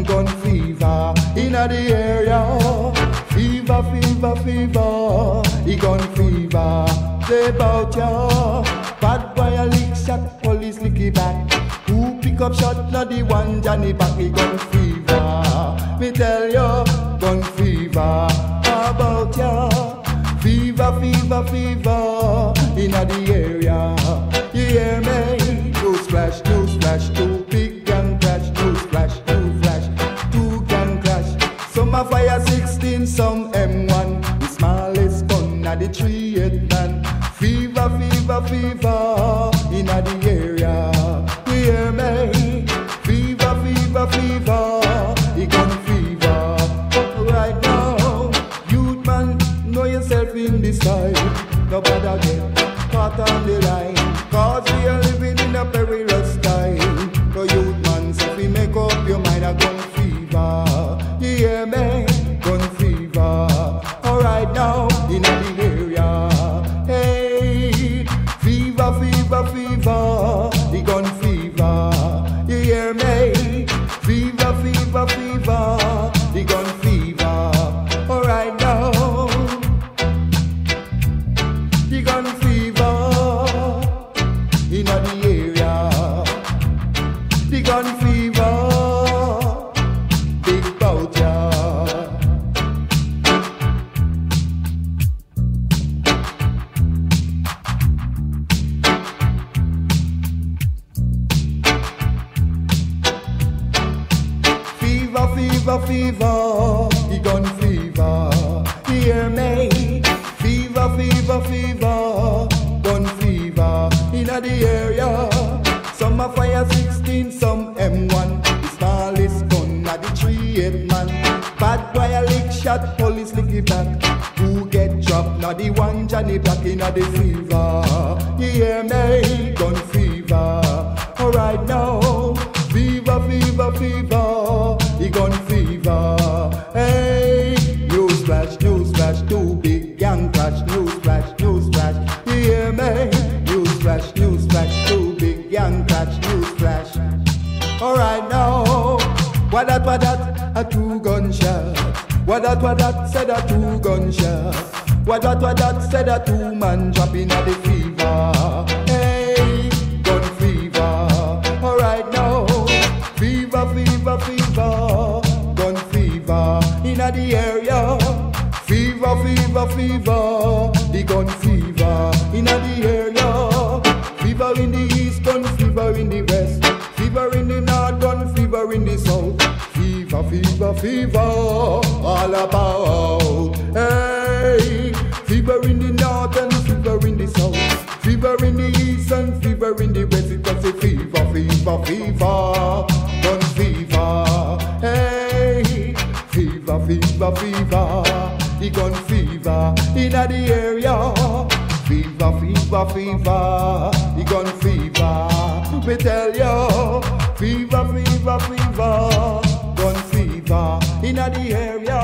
gun fever inna the area. Fever, fever, fever, the gun fever. Say about ya, bad boy a lick shot, police lick it back. Who pick up shot, not the one Johnny back. The gun fever, me tell ya, gun fever. How about ya? Fever, fever, fever inna the area. You hear me? News flash, two big gang crash. News flash, two gang crash. Some a fire 16, some M1. The smallest gun at the 3-8 man. Fever, fever, fever inna the area. You hear me? Fever, fever, fever, the gun fever. Right now, youth man, know yourself in this time. Nobody get caught on the line, cause we are living in a perilous time. So youth man, so if you make up your mind, a gun fever. You hear me? Gun fever. Alright now, in the area. Hey, fever, fever, fever, the gun fever. You hear me? Fever, fever, fever, the gun fever. Alright now, the gun fever in the area. The gun fever, big bout ya. Fever, fever, fever, the gun fever. You hear me? Fever, fever, fever, gun fever inna the area. Some a fire 16, some M1. The smallest gun at the 3-8 man. Bad boy a lick shot, police lick it back. Who get dropped? Now the one Johnny Black inna the fever. You hear me? Gun fever. Alright now, fever, fever, fever, the gun fever. Hey, news flash, too big gang crash. News flash, you hear me? News flash, too big gang crash. News flash. Alright now, what that, a 2 gunshot. What that, said a 2 gunshot. What that, said a 2-man drop in the fever. Hey, gun fever. Alright now, fever, fever, fever, gun fever inna the area. Fever, fever, fever, the gun fever inna the area. Fever in the east, gun fever in the west. Fever in the north, gun fever in the south. Fever, fever, fever, all about. Hey, fever in the north and fever in the south. Fever in the east and fever in the west. It was a fever, fever, fever, gun fever. Hey, fever, fever, fever, the gun fever inna the area. Fever, fever, fever, the gun fever. Me tell you, fever, fever, fever, gun fever inna the area.